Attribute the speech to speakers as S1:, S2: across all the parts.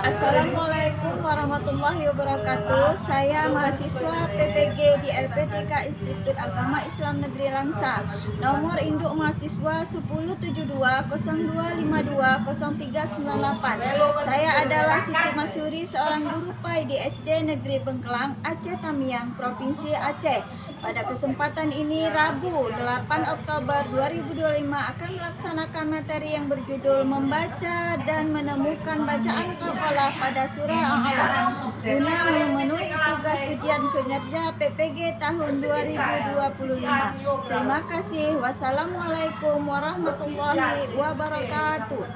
S1: Assalamualaikum warahmatullahi wabarakatuh. Saya mahasiswa PPG di LPTK Institut Agama Islam Negeri Langsa. Nomor induk mahasiswa 107202520398. Saya adalah Siti Masuri, seorang guru PAI di SD Negeri Bengkelang, Aceh Tamiang, Provinsi Aceh. Pada kesempatan ini, Rabu 8 Oktober 2025 akan melaksanakan materi yang berjudul Membaca dan Menemukan Bacaan Qalqalah pada Surah Al-Alaq guna memenuhi tugas ujian kinerja PPG tahun 2025. Terima kasih. Wassalamualaikum warahmatullahi wabarakatuh.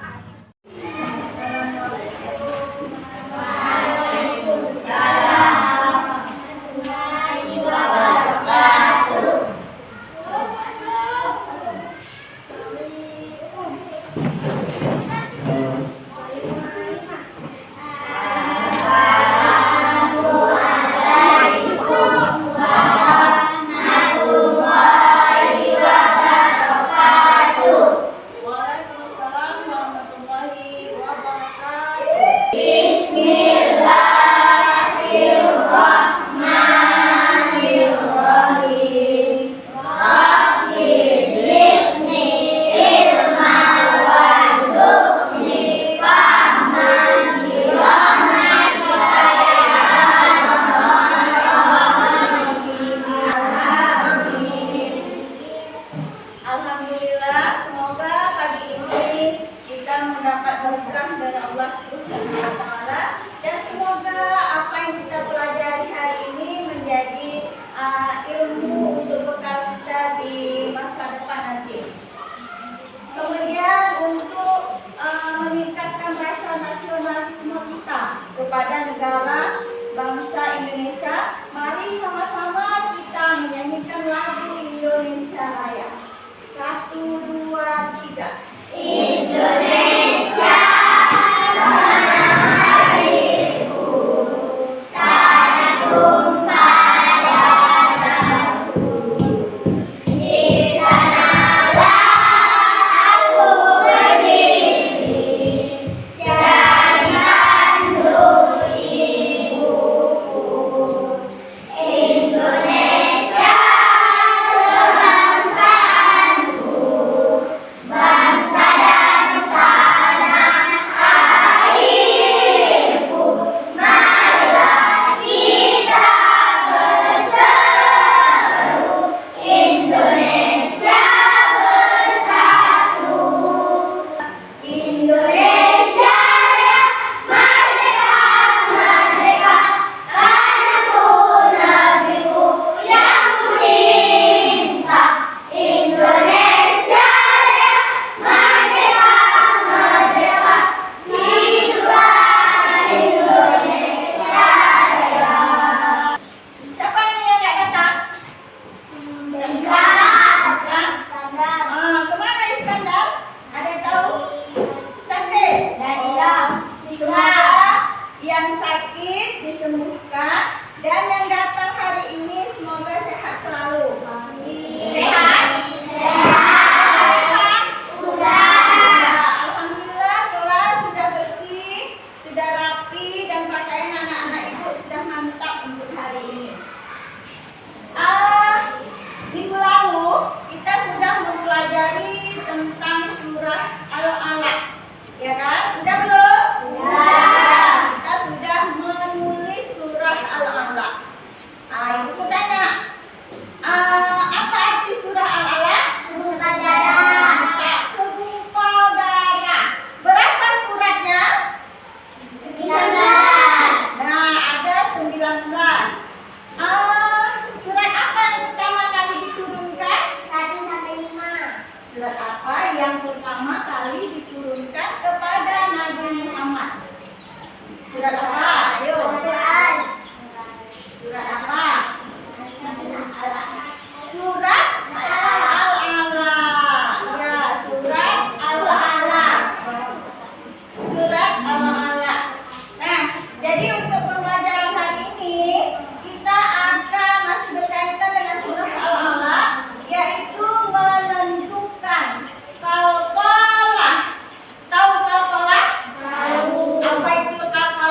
S1: Alhamdulillah, semoga pagi ini kita mendapat berkah dari Allah Subhanahu wa Ta'ala, dan semoga apa yang kita pelajari hari ini menjadi ilmu untuk bekal kita di masa depan nanti. Kemudian untuk meningkatkan rasa nasionalisme kita kepada negara bangsa Indonesia, mari sama-sama kita menyanyikan lagu Indonesia Raya. 1, 2, 3.
S2: Indonesia tanah airku, tanah tumpah darahku. Di sanalah aku berdiri, jadi mandu ibuku. Indonesia kebangsaanku, bangsa dan tanah airku. Marilah kita berseru, Indonesia bersatu. Indonesia Raya, merdeka, merdeka, tanahku, negeriku yang ku cinta. Indonesia Raya, merdeka, merdeka, hiduplah Indonesia Raya.
S1: Siapa ini yang nggak datang?
S2: Iskandar.
S1: Kemana Iskandar? Ada yang tahu? Sakit? Semoga yang sakit disembuhkan, dan yang datang hari ini semoga sehat selalu. Sehat? Sehat? Alhamdulillah, kelas sudah bersih, sudah rapi, dan pakaian anak-anak ibu sudah mantap untuk hari ini. Minggu lalu kita sudah mempelajari tentang surah Al-Alaq, ya kan? Udah belum? Kita sudah menulis surah Al-Alaq. Ibu tanya, apa arti surah Al-Alaq? Tak segumpal darah. Berapa suratnya?
S2: 19.
S1: Nah, ada 19. Surat apa yang pertama kali diturunkan?
S2: 1-5.
S1: Surat apa yang pertama kali diturunkan kepada Nabi Muhammad? Surat apa? Ayo.
S2: Al-Quran.
S1: Surat apa? Surat Al-Alaq. Ya, surat Al-Alaq. Surat Al-Alaq. Nah, jadi untuk pembelajaran hari ini kita akan masih berkaitan dengan surah Al-Alaq, yaitu menentukan qalqalah. Tahu qalqalah? Apa itu qalqalah?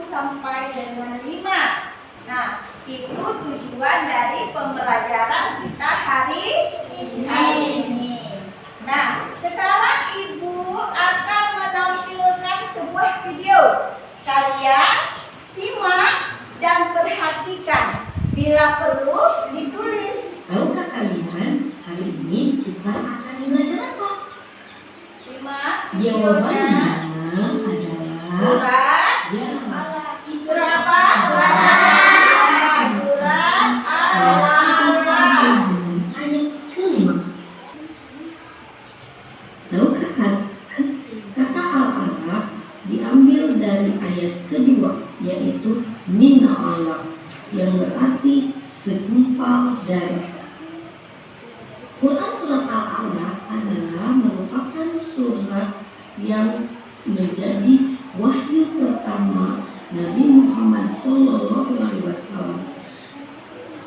S1: sampai dengan 5. Nah, itu tujuan dari pembelajaran kita hari ini. Nah, sekarang Ibu akan menampilkan sebuah video. Kalian simak dan perhatikan. Bila perlu ditulis.
S3: Tahukah kalian, hari ini kita akan belajar apa?
S1: Simak
S3: Jawabannya
S1: videonya.
S3: adalah
S1: Surat.
S3: ya,
S1: Surat apa? Surat Al-Alaq.
S3: ayat ke-5. Tahukah kata Al-Alaq diambil dari ayat kedua, yaitu min alaq, yang berarti segumpal darah. Quran surat Al-Alaq adalah merupakan surat yang menjadi wahyu pertama Nabi Muhammad SAW,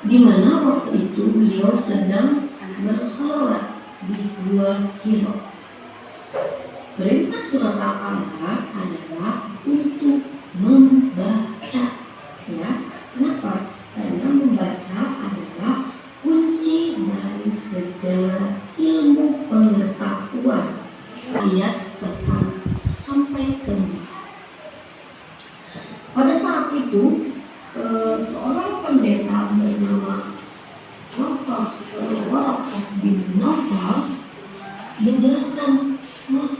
S3: di mana waktu itu beliau sedang berkholat di Gua Hira. Perintah surat Al-Alaq adalah untuk membaca. Ya, kenapa? Karena membaca adalah kunci dari segala ilmu pengetahuan. Ayat pertama sampai ke-4. Pada saat itu, seorang pendeta bernama Waraqah bin Nawfal menjelaskan,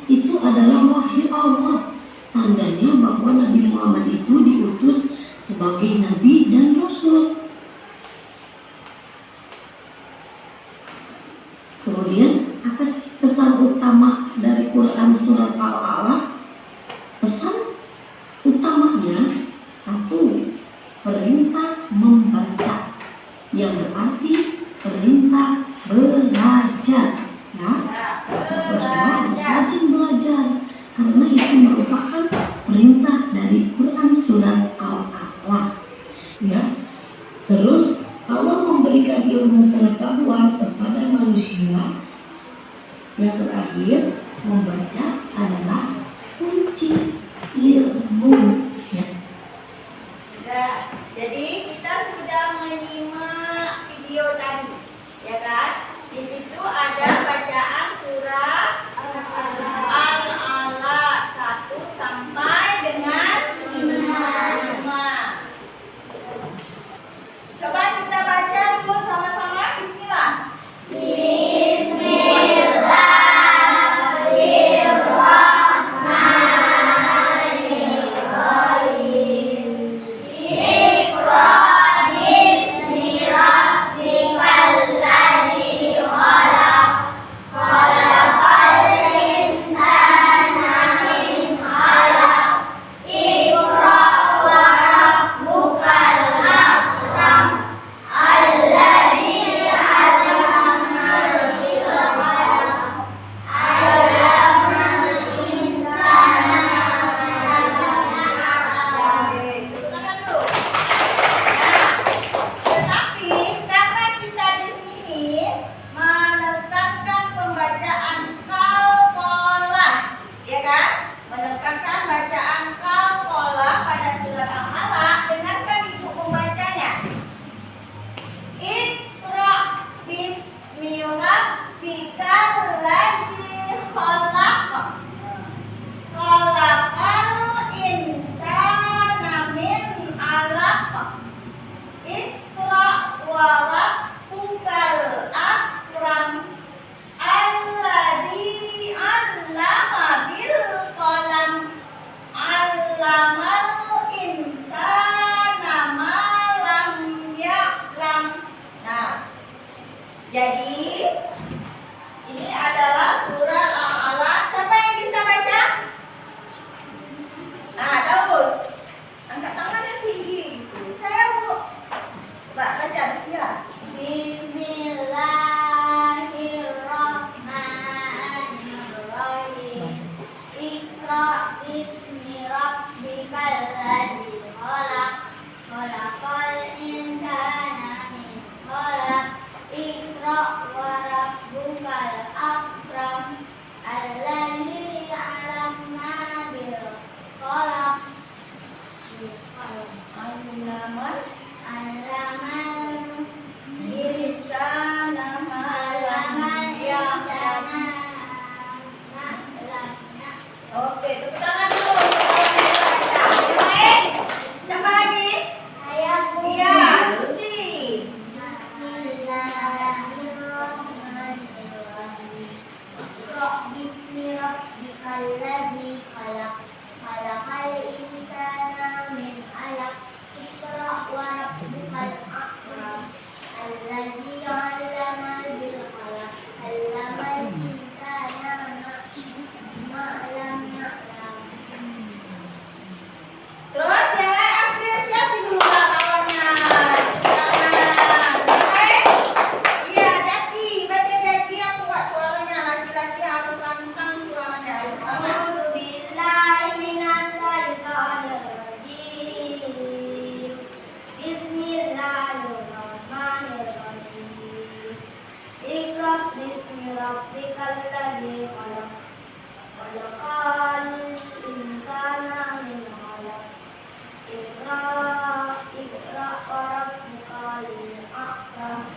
S3: itu adalah wahyu Allah. Tandanya bahwa Nabi Muhammad itu diutus sebagai nabi dan rasul. Kemudian, apa sih pesan utama dari Quran surat Al-Alaq? Pesan utamanya, 1, perintah membaca, yang berarti perintah belajar. Ya, pertama rajin belajar, karena itu merupakan perintah dari Quran surat Al-Alaq. Ya, terus Allah memberikan ilmu pengetahuan kepada manusia. Yang terakhir, membaca adalah kunci ilmu. Ya.
S1: Jadi kita sudah menyimak video tadi, ya kan? Di situ ada bacaan surat Al-Alaq 1 sampai dengan 5. Coba kita baca dulu sama-sama. Bismillah. Jadi ini adalah surat Al-Alaq. Siapa yang bisa baca? Nah, Daus. Angkat tangan yang tinggi. Saya Bu. Coba baca bismillah.
S2: Bismillahirrahmanirrahim. Iqra bismi rabbikal ladzi khalaq. Khalaqal insana min khalaq. Iqra
S1: Allaman
S2: Allaman
S1: insana ma lam ya'lam. Oke, tepuk tangan dulu. Yang lain? Siapa lagi?
S2: Saya Bu.
S1: Iya, Suci.
S2: Bismillahirrahmanirrahim. Iqra bismi rabbikal ladzi khalaq. Khalaqal insana min 'alaq. Iqra wa rabbukal akram. Alladzi 'allama bil qalam. 'Allamal insana ma lam ya'lam.
S1: Terus yang lain apresiasi dulu lah kawannya. Jangan. Oke? Iya, Jaki. Baca Jaki yang kuat suaranya. Laki-laki harus lantang suaranya. Harus lantang.
S2: A'udzubillahi minasyaitonir rajim. Bismillahirrahmanirrahim. Iqra bismi rabbikal ladzi khalaq. Khalaqal insana min 'alaq. Iqra wa rabbukal akram.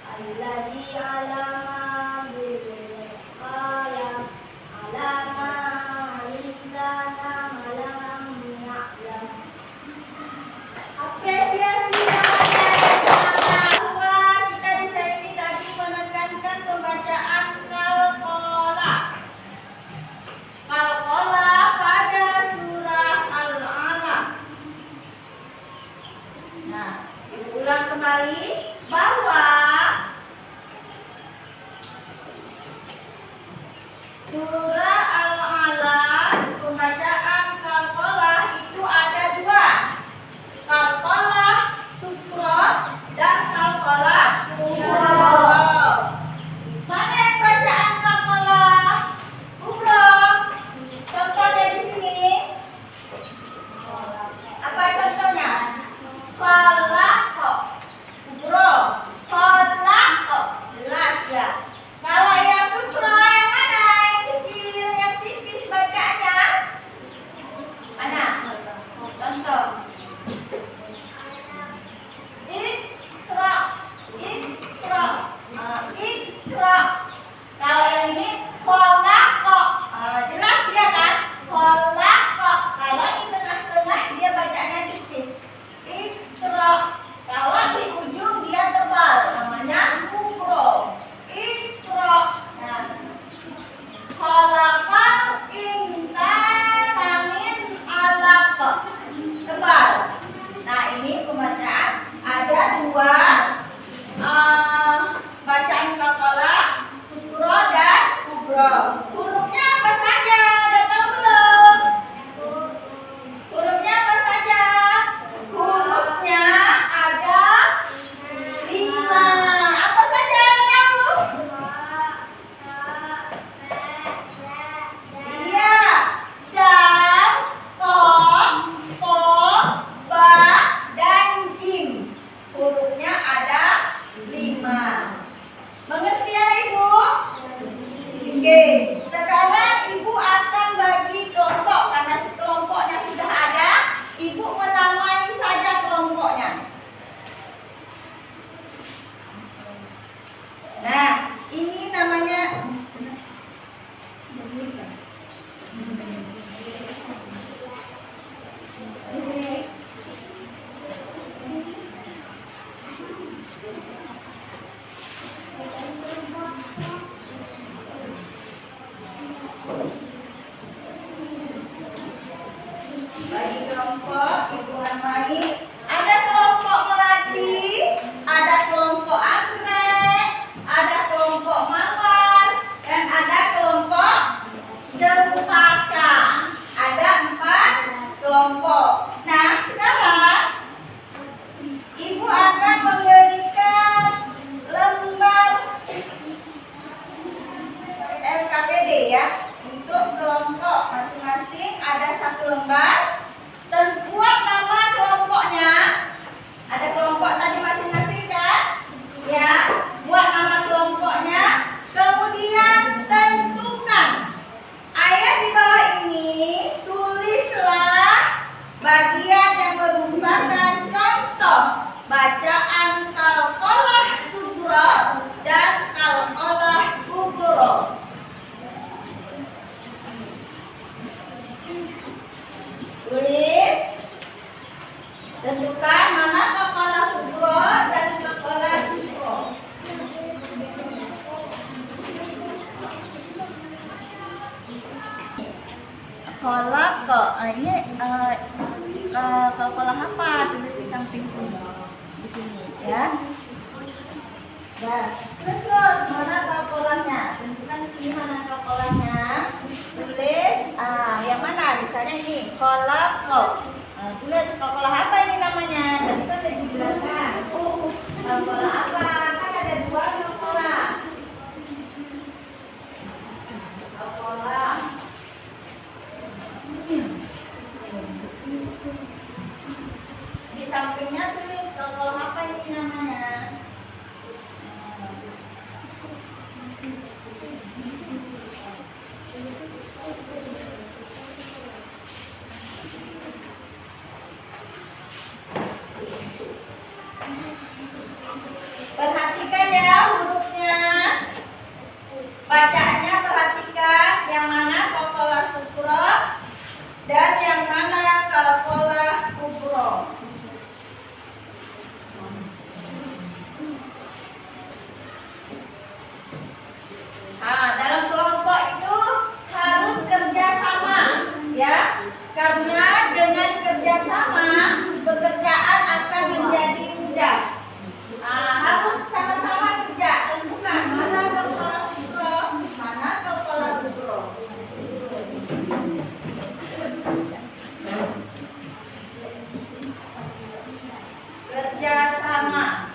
S2: Alladzi 'allama bil qalam. 'Allama al-insana ma lam ya'lam.
S1: Apresiasi namanya. Bahwa kita di sini tadi menekankan pembacaan qalqalah. Qalqalah pada surah Al-Alaq. Nah, diulang kembali bahwa surah Al-Alaq pembacaan qalqalah itu ada dua. Qalqalah sukra dan qalqalah kubra. Mana yang bacaan qalqalah kubra? Contohnya di sini. Apa contohnya? Qalaq kubra. Qalaq jelas ya. Kalau yang sukra yang mana? Yang kecil, yang tipis bacaannya? Mana? Contoh. Iqra, Iqra, Iqra. Kalau yang ini khalaqa, jelas ya kan? Khalaqa. Kalau di tengah-tengah dia bacanya tipis. Iqra. Kalau di ujung dia tebal, namanya kubro. Iqra. Nah, khalaqal insana min 'alaq. Tebal. Nah, ini pembacaan ada dua bacaan qalqalah, sukra dan kubra. Hurufnya apa saja? Udah tahu belum? Hurufnya apa saja? Hurufnya ada 5. Apa saja yang tahu? Iya. Dal, qaf, qaf, ba, dan jim. Hurufnya ada 5. Mengerti ya Ibu? Oke. Sekarang Ibu akan bagi kelompok karena sekelompoknya sudah ada. Ibu menamai saja kelompoknya. Nah, ini namanya bagi kelompok. Ibu namai. Ada kelompok melati, ada kelompok anggrek, ada kelompok mawar, dan ada kelompok cempaka. Ada 4 kelompok. Nah, sekarang Ibu akan memberikan lembar LKPD ya. Untuk kelompok masing-masing ada 1 lembar. Dan buat nama kelompoknya. Ada kelompok tadi masing-masing kan? Ya, buat nama kelompoknya. Kemudian tentukan ayat di bawah ini. Tulislah bagian ayat yang merupakan contoh bacaan qalqalah sughra dan qalqalah kubra. Tulis, tentukan mana qalqalah kubra dan qalqalah sughra. Kolak ini qalqalah apa? Tulis di samping sini, di sini ya. Nah, terus mana qalqalahnya? Tentukan di sini mana qalqalahnya. Tulis, yang mana? Misalnya ini kolak. Tulis qalqalah apa ini namanya? Tadi kan sudah dijelaskan. Qalqalah apa? Kan ada dua qalqalah. Qalqalah. Di sampingnya tulis qalqalah apa ini namanya. Perhatikan ya hurufnya, bacaannya perhatikan yang mana qalqalah sughra dan yang mana qalqalah kubra. Dalam kelompok itu harus kerjasama ya, karena dengan kerjasama pekerjaan akan menjadi mudah. Harus sama-sama kerja, tentukan mana qalqalah sughra, mana qalqalah kubra. Kerjasama.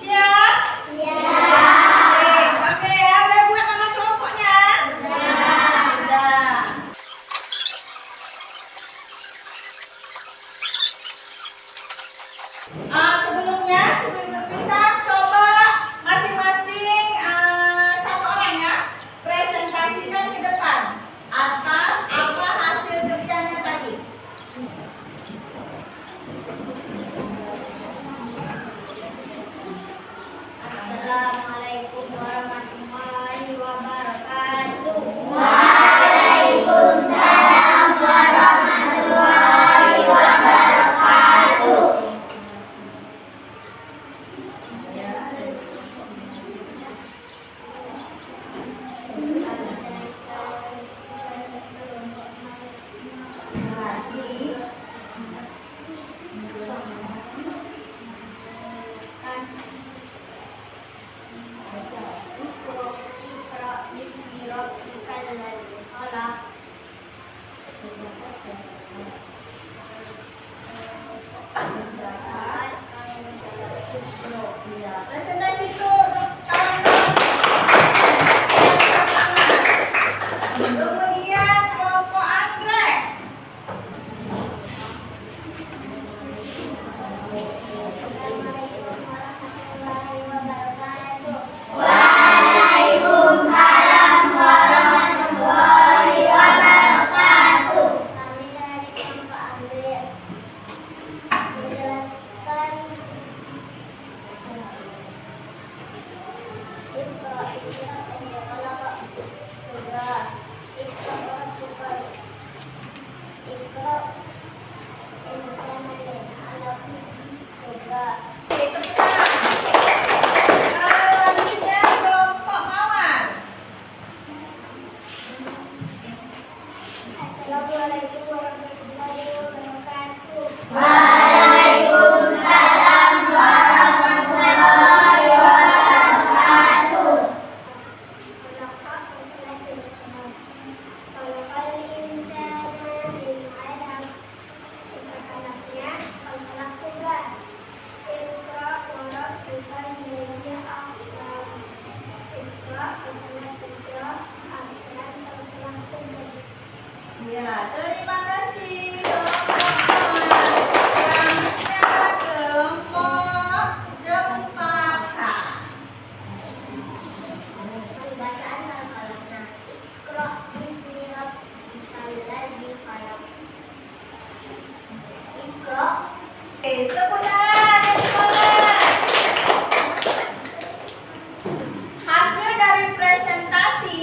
S1: Siap? Oke ya, udah buat nama kelompoknya? Sudah. Sebelum berpisah, coba masing-masing satu orang ya presentasikan ke depan atas apa hasil kerjanya tadi.
S2: Assalamualaikum warahmatullahi wabarakatuh.
S4: Waalaikumsalam warahmatullahi wabarakatuh.
S1: Oke, tepuk tangan yang semangat. Hasil dari presentasi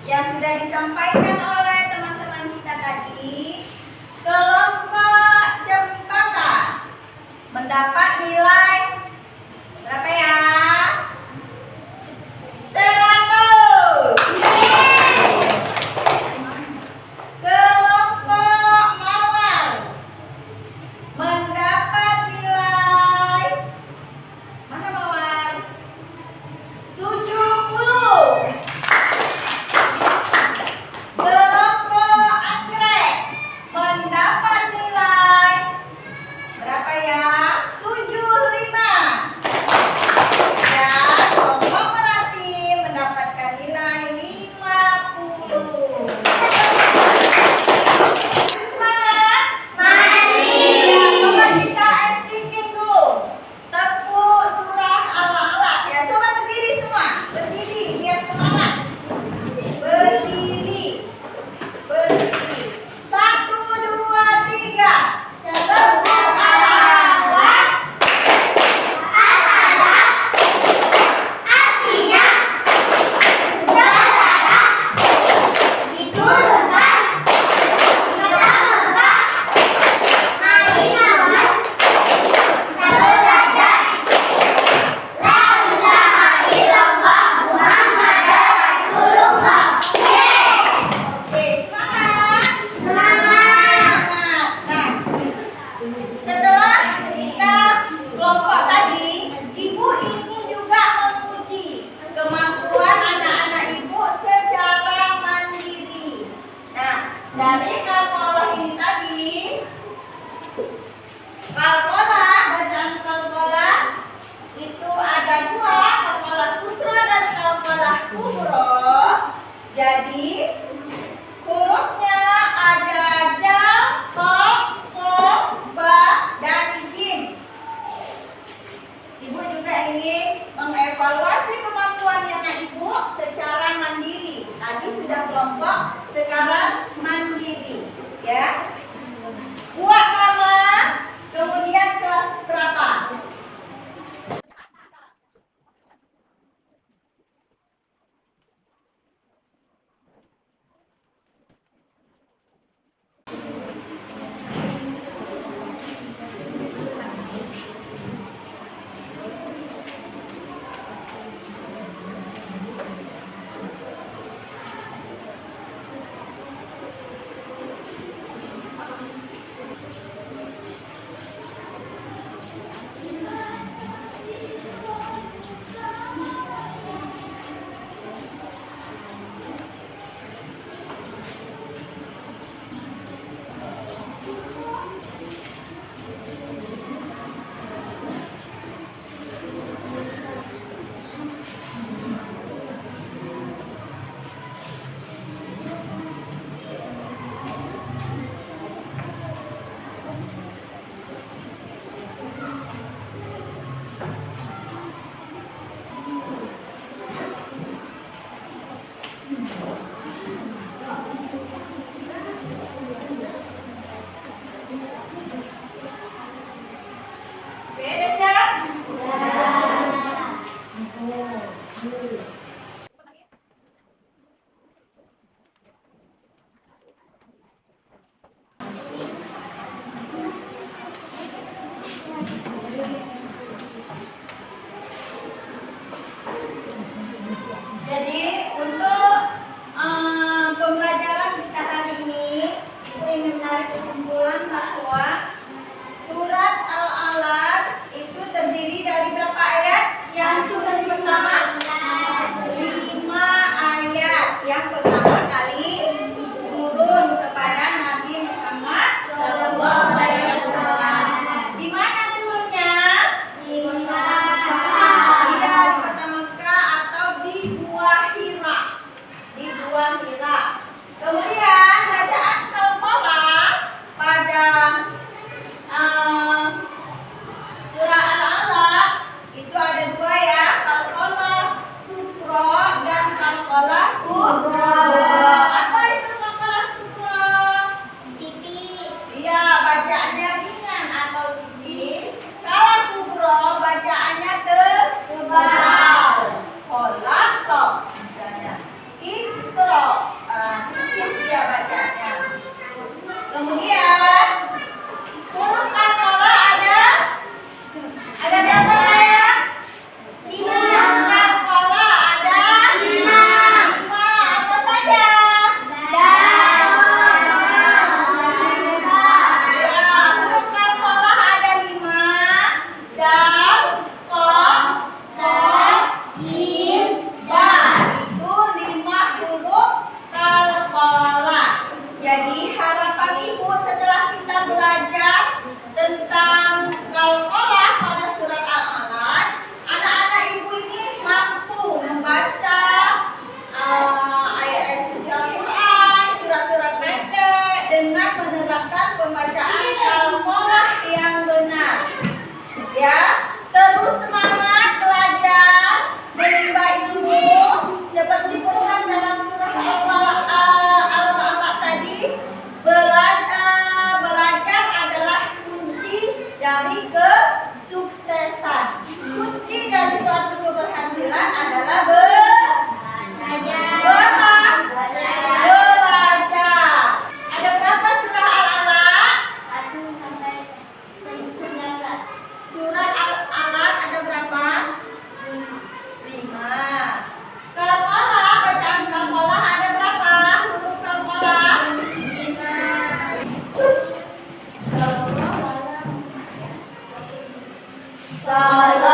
S1: yang sudah disampaikan oleh teman-teman kita tadi, kelompok cempaka mendapat nilai berapa ya? 100. Kelompok mawar mendapat tentang qalqalah pada surat Al-Alaq, anak-anak ibu ini mampu membaca ayat-ayat suci Al-Quran, surat-surat pendek dengan menerapkan pembacaan qalqalah yang benar. Ya, terus semangat belajar, menimba ilmu seperti pesan dalam surah Al-Alaq tadi. Belajar adalah kunci dari kesuksesan. Kunci dari suatu keberhasilan adalah belajar. Ada berapa surah Al-Alaq?
S2: 1 sampai 19.
S1: Surat Al-Alaq ada berapa? 5. Qalqalah, bacaan qalqalah ada berapa? Huruf qalqalah? 5.
S2: Salam